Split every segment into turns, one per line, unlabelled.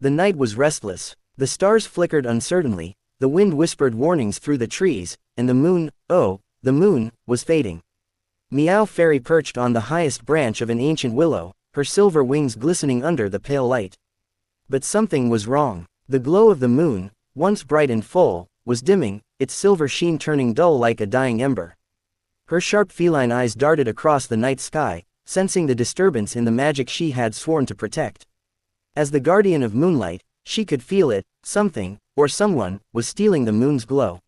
The night was restless. The stars flickered uncertainly, the wind whispered warnings through the trees, and the moon, oh, the moon, was fading. Meow Fairy perched on the highest branch of an ancient willow, her silver wings glistening under the pale light. But something was wrong. The glow of the moon, once bright and full, was dimming, its silver sheen turning dull like a dying ember. Her sharp feline eyes darted across the night sky, sensing the disturbance in the magic she had sworn to protect. As the guardian of moonlight, she could feel it, something, or someone, was stealing the moon's glow.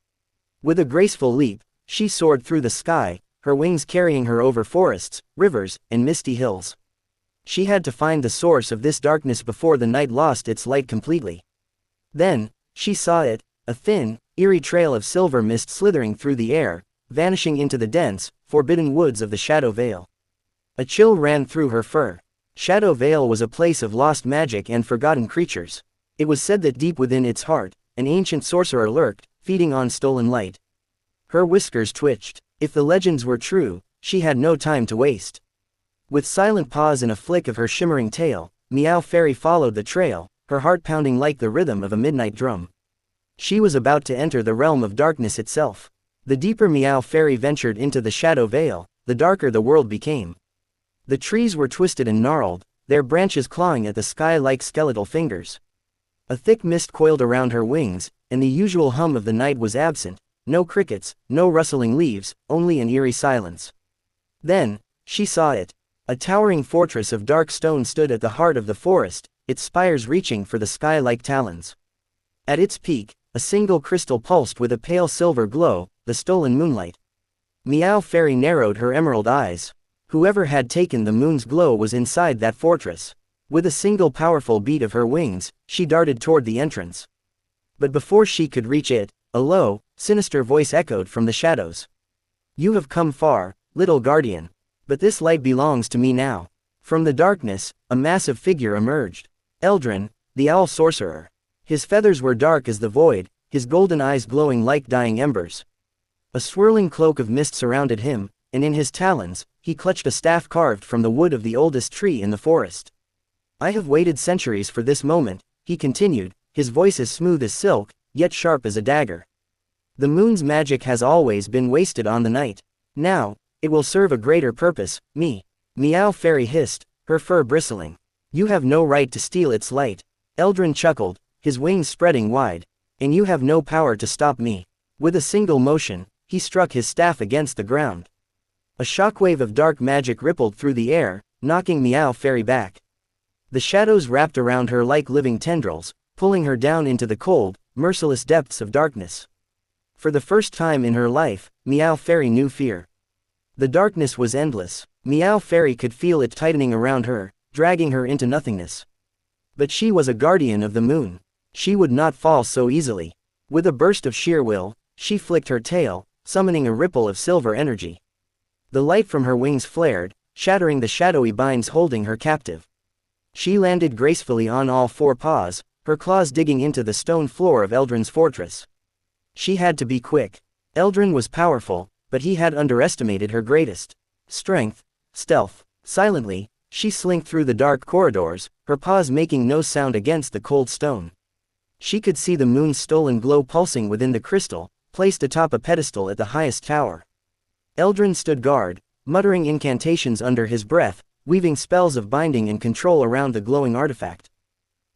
With a graceful leap, she soared through the sky, her wings carrying her over forests, rivers, and misty hills. She had to find the source of this darkness before the night lost its light completely. Then, she saw it, a thin, eerie trail of silver mist slithering through the air, vanishing into the dense, forbidden woods of the Shadow Vale. A chill ran through her fur. Shadow Vale was a place of lost magic and forgotten creatures. It was said that deep within its heart, an ancient sorcerer lurked, feeding on stolen light. Her whiskers twitched. If the legends were true, she had no time to waste. With silent paws and a flick of her shimmering tail, Meow Fairy followed the trail, her heart pounding like the rhythm of a midnight drum. She was about to enter the realm of darkness itself. The deeper Meow Fairy ventured into the Shadow Vale, the darker the world became. The trees were twisted and gnarled, their branches clawing at the sky like skeletal fingers. A thick mist coiled around her wings, and the usual hum of the night was absent. No crickets, no rustling leaves, only an eerie silence. Then, she saw it. A towering fortress of dark stone stood at the heart of the forest, its spires reaching for the sky like talons. At its peak, a single crystal pulsed with a pale silver glow, the stolen moonlight. Meow Fairy narrowed her emerald eyes. Whoever had taken the moon's glow was inside that fortress. With a single powerful beat of her wings, she darted toward the entrance. But before she could reach it, a low, sinister voice echoed from the shadows. "You have come far, little guardian. But this light belongs to me now." From the darkness, a massive figure emerged. Eldrin, the owl sorcerer. His feathers were dark as the void, his golden eyes glowing like dying embers. A swirling cloak of mist surrounded him, and in his talons, he clutched a staff carved from the wood of the oldest tree in the forest. "I have waited centuries for this moment," he continued, his voice as smooth as silk, yet sharp as a dagger. "The moon's magic has always been wasted on the night. Now, it will serve a greater purpose, me." Meow Fairy hissed, her fur bristling. "You have no right to steal its light." Eldrin chuckled, his wings spreading wide. "And you have no power to stop me." With a single motion, he struck his staff against the ground. A shockwave of dark magic rippled through the air, knocking Meow Fairy back. The shadows wrapped around her like living tendrils, pulling her down into the cold, merciless depths of darkness. For the first time in her life, Meow Fairy knew fear. The darkness was endless. Meow Fairy could feel it tightening around her, dragging her into nothingness. But she was a guardian of the moon. She would not fall so easily. With a burst of sheer will, she flicked her tail, summoning a ripple of silver energy. The light from her wings flared, shattering the shadowy binds holding her captive. She landed gracefully on all four paws, her claws digging into the stone floor of Eldrin's fortress. She had to be quick. Eldrin was powerful, but he had underestimated her greatest strength, stealth. Silently, she slinked through the dark corridors, her paws making no sound against the cold stone. She could see the moon's stolen glow pulsing within the crystal, placed atop a pedestal at the highest tower. Eldrin stood guard, muttering incantations under his breath, weaving spells of binding and control around the glowing artifact.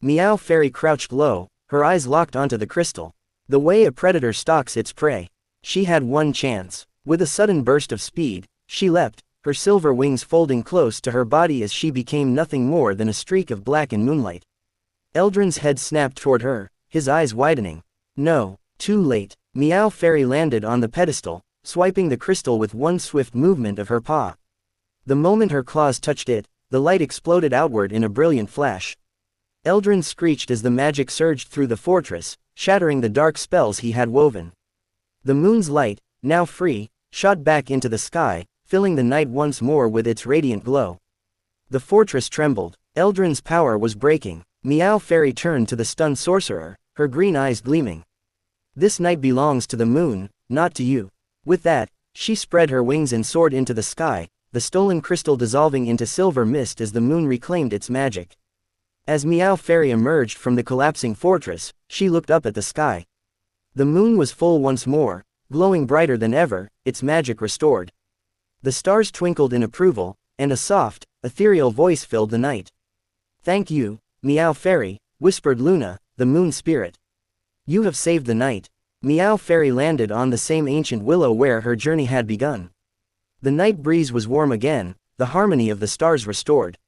Meow Fairy crouched low, her eyes locked onto the crystal. The way a predator stalks its prey. She had one chance. With a sudden burst of speed, she leapt, her silver wings folding close to her body as she became nothing more than a streak of black in moonlight. Eldrin's head snapped toward her, his eyes widening. No, too late. Meow Fairy landed on the pedestal, swiping the crystal with one swift movement of her paw. The moment her claws touched it, the light exploded outward in a brilliant flash. Eldrin screeched as the magic surged through the fortress, shattering the dark spells he had woven. The moon's light, now free, shot back into the sky, filling the night once more with its radiant glow. The fortress trembled. Eldrin's power was breaking. Meow Fairy turned to the stunned sorcerer, her green eyes gleaming. "This night belongs to the moon, not to you." With that, she spread her wings and soared into the sky, the stolen crystal dissolving into silver mist as the moon reclaimed its magic. As Meow Fairy emerged from the collapsing fortress, she looked up at the sky. The moon was full once more, glowing brighter than ever, its magic restored. The stars twinkled in approval, and a soft, ethereal voice filled the night. "Thank you, Meow Fairy," whispered Luna, the moon spirit. "You have saved the night." Meow Fairy landed on the same ancient willow where her journey had begun. The night breeze was warm again, the harmony of the stars restored.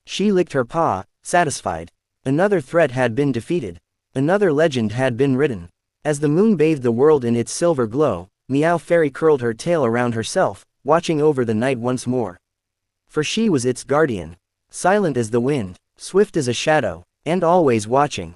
She licked her paw, satisfied. Another threat had been defeated. Another legend had been written. As the moon bathed the world in its silver glow, Meow Fairy curled her tail around herself, watching over the night once more. For she was its guardian. Silent as the wind, swift as a shadow, and always watching.